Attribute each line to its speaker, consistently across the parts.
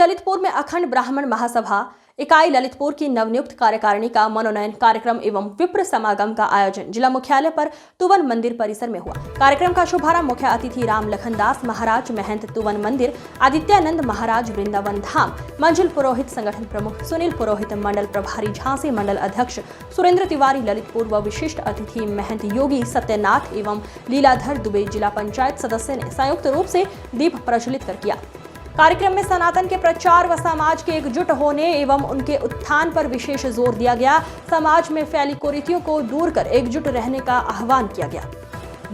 Speaker 1: ललितपुर में अखंड ब्राह्मण महासभा इकाई ललितपुर की नवनियुक्त कार्यकारिणी का मनोनयन कार्यक्रम एवं विप्र समागम का आयोजन जिला मुख्यालय पर तुवन मंदिर परिसर में हुआ। कार्यक्रम का शुभारंभ मुख्य अतिथि राम लखनदास महाराज महंत तुवन मंदिर, आदित्यानंद महाराज वृंदावन धाम, मंजुल पुरोहित संगठन प्रमुख सुनील पुरोहित, मंडल प्रभारी झांसी मंडल अध्यक्ष सुरेंद्र तिवारी ललितपुर व विशिष्ट अतिथि महंत योगी सत्यनाथ एवं लीलाधर दुबे जिला पंचायत सदस्य ने संयुक्त रूप से दीप प्रज्वलित कर किया। कार्यक्रम में सनातन के प्रचार व समाज के एकजुट होने एवं उनके उत्थान पर विशेष जोर दिया गया। समाज में फैली कुरीतियों को दूर कर एकजुट रहने का आह्वान किया गया।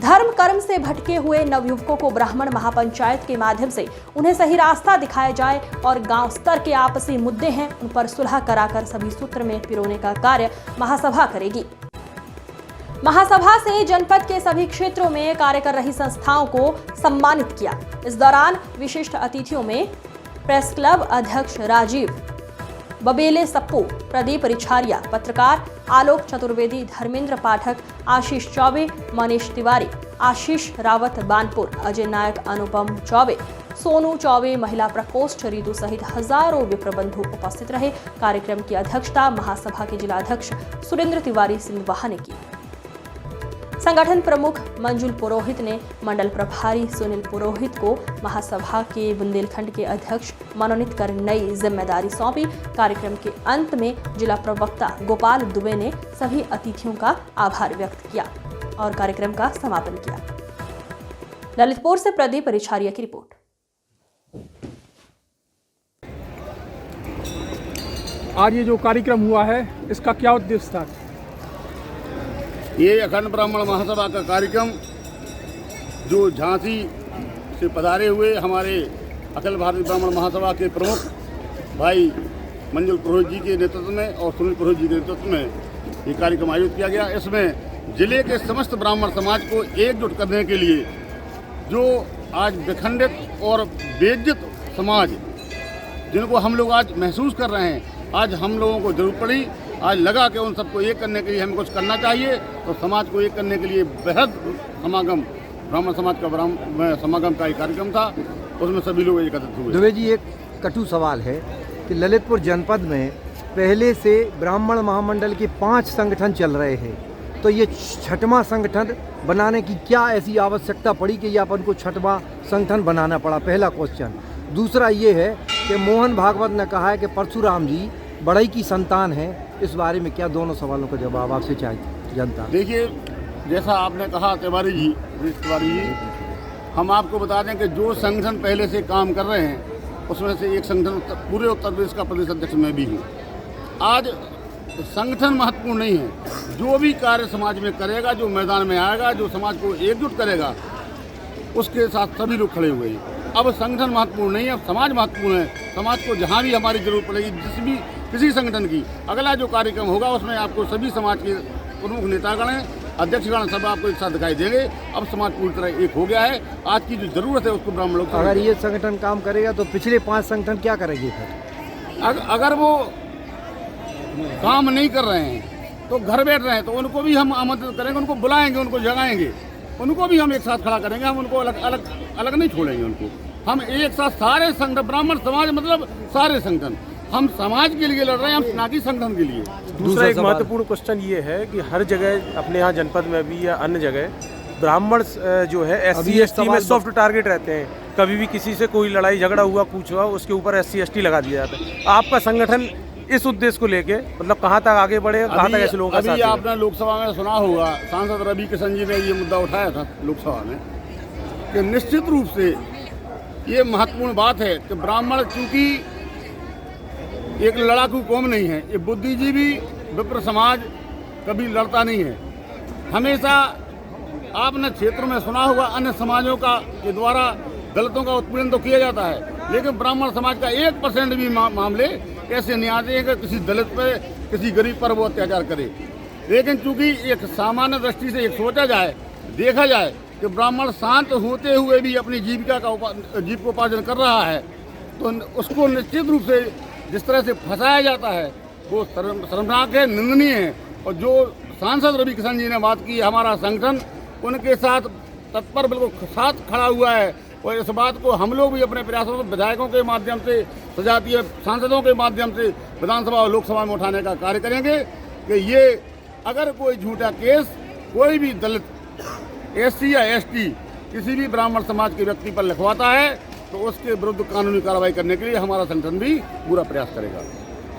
Speaker 1: धर्म कर्म से भटके हुए नवयुवकों को ब्राह्मण महापंचायत के माध्यम से उन्हें सही रास्ता दिखाया जाए और गांव स्तर के आपसी मुद्दे हैं उन पर सुलह कराकर सभी सूत्र में पिरोने का कार्य महासभा करेगी। महासभा से जनपद के सभी क्षेत्रों में कार्य कर रही संस्थाओं को सम्मानित किया। इस दौरान विशिष्ट अतिथियों में प्रेस क्लब अध्यक्ष राजीव बबेले सप्पू, प्रदीप रिछारिया, पत्रकार आलोक चतुर्वेदी, धर्मेंद्र पाठक, आशीष चौबे, मनीष तिवारी, आशीष रावत बानपुर, अजय नायक, अनुपम चौबे, सोनू चौबे, महिला प्रकोष्ठ रितु सहित हजारों विप्र बंधु उपस्थित रहे। कार्यक्रम की अध्यक्षता महासभा के जिलाध्यक्ष सुरेंद्र तिवारी सिंधवाहा ने की। संगठन प्रमुख मंजुल पुरोहित ने मंडल प्रभारी सुनील पुरोहित को महासभा के बुंदेलखंड के अध्यक्ष मनोनीत कर नई जिम्मेदारी सौंपी। कार्यक्रम के अंत में जिला प्रवक्ता गोपाल दुबे ने सभी अतिथियों का आभार व्यक्त किया और कार्यक्रम का समापन किया। ललितपुर से प्रदीप रिछारिया की रिपोर्ट।
Speaker 2: आज ये जो कार्यक्रम हुआ है इसका क्या उद्देश्य था?
Speaker 3: ये अखंड ब्राह्मण महासभा का कार्यक्रम जो झांसी से पधारे हुए हमारे अखिल भारतीय ब्राह्मण महासभा के प्रमुख भाई मंजुल पुरोहित जी के नेतृत्व में और सुनील पुरोहित जी के नेतृत्व में ये कार्यक्रम आयोजित किया गया। इसमें जिले के समस्त ब्राह्मण समाज को एकजुट करने के लिए जो आज विखंडित और बेइज्जत समाज जिनको हम लोग आज महसूस कर रहे हैं, आज हम लोगों को जरूरत पड़ी, आज लगा कि उन सबको एक करने के लिए हमें कुछ करना चाहिए। तो समाज को एक करने के लिए बेहद समागम ब्राह्मण समाज का समागम का एक कार्यक्रम था, उसमें सभी लोग एकत्रित हुए।
Speaker 4: दुबे जी, एक कटु सवाल है कि ललितपुर जनपद में पहले से ब्राह्मण महामंडल के 5 संगठन चल रहे हैं, तो ये 6वां संगठन बनाने की क्या ऐसी आवश्यकता पड़ी कि ये अपन को 6वां संगठन बनाना पड़ा? पहला क्वेश्चन। दूसरा ये है कि मोहन भागवत ने कहा है कि परशुराम जी बड़ई की संतान है, इस बारे में क्या? दोनों सवालों का जवाब आपसे चाहिए जनता।
Speaker 3: देखिए, जैसा आपने कहा तिवारी जी, हम आपको बता दें कि जो संगठन पहले से काम कर रहे हैं उसमें से एक संगठन पूरे उत्तर प्रदेश का प्रदेश अध्यक्ष मैं भी हूँ। आज संगठन महत्वपूर्ण नहीं है, जो भी कार्य समाज में करेगा, जो मैदान में आएगा, जो समाज को एकजुट करेगा, उसके साथ सभी लोग खड़े हुए हैं। अब संगठन महत्वपूर्ण नहीं है, अब समाज महत्वपूर्ण है। समाज को जहाँ भी हमारी जरूरत पड़ेगी, किसी संगठन की अगला जो कार्यक्रम होगा उसमें आपको सभी समाज के प्रमुख नेतागण हैं, अध्यक्षगण सब आपको एक साथ दिखाई देंगे। अब समाज पूरी तरह एक हो गया है। आज की जो जरूरत है उसको ब्राह्मण लोग,
Speaker 4: अगर ये संगठन काम करेगा तो पिछले 5 संगठन क्या करेंगे फिर?
Speaker 3: अगर वो काम नहीं कर रहे हैं तो घर बैठ रहे हैं, तो उनको भी हम आमंत्रित करेंगे, उनको बुलाएंगे, उनको जगाएंगे, उनको भी हम एक साथ खड़ा करेंगे। हम उनको अलग नहीं छोड़ेंगे। उनको हम एक साथ सारे संगठन, ब्राह्मण समाज मतलब सारे संगठन, हम समाज के लिए लड़ रहे हैं, हम ना कि संगठन के लिए।
Speaker 2: दूसरा एक महत्वपूर्ण क्वेश्चन ये है कि हर जगह अपने यहाँ जनपद में भी या अन्य जगह ब्राह्मण जो है SC ST में सॉफ्ट टारगेट रहते हैं। कभी भी किसी से कोई लड़ाई झगड़ा हुआ, कुछ हुआ, उसके ऊपर SC ST लगा दिया जाता है। आपका संगठन इस उद्देश्य को लेके मतलब कहाँ तक आगे बढ़े, कहाँ तक ऐसे लोगों का साथ?
Speaker 3: अभी आपने लोकसभा में सुना होगा, सांसद रवि किशन जी ने ये मुद्दा उठाया था लोकसभा में कि निश्चित रूप से ये महत्वपूर्ण बात है कि ब्राह्मण चूंकि एक लड़ाकू कौम नहीं है, ये बुद्धिजीवी विप्र समाज कभी लड़ता नहीं है। हमेशा आपने क्षेत्र में सुना होगा अन्य समाजों का के द्वारा दलितों का उत्पीड़न तो किया जाता है, लेकिन ब्राह्मण समाज का 1% भी मामले ऐसे नहीं आते हैं कि किसी दलित पर, किसी गरीब पर वो अत्याचार करे। लेकिन चूंकि एक सामान्य दृष्टि से एक सोचा जाए, देखा जाए कि ब्राह्मण शांत होते हुए भी अपनी जीविका का जीविकोपार्जन कर रहा है, तो उसको निश्चित रूप से जिस तरह से फंसाया जाता है वो शर्मनाक है, निंदनीय है। और जो सांसद रवि किशन जी ने बात की, हमारा संगठन उनके साथ तत्पर बिल्कुल साथ खड़ा हुआ है और इस बात को हम लोग भी अपने प्रयासों से विधायकों के माध्यम से, सजातीय सांसदों के माध्यम से विधानसभा और लोकसभा में उठाने का कार्य करेंगे कि ये अगर कोई झूठा केस कोई भी दलित, SC या ST किसी भी ब्राह्मण समाज के व्यक्ति पर लिखवाता है तो उसके विरुद्ध कानूनी कार्रवाई करने के लिए हमारा संगठन भी पूरा प्रयास करेगा।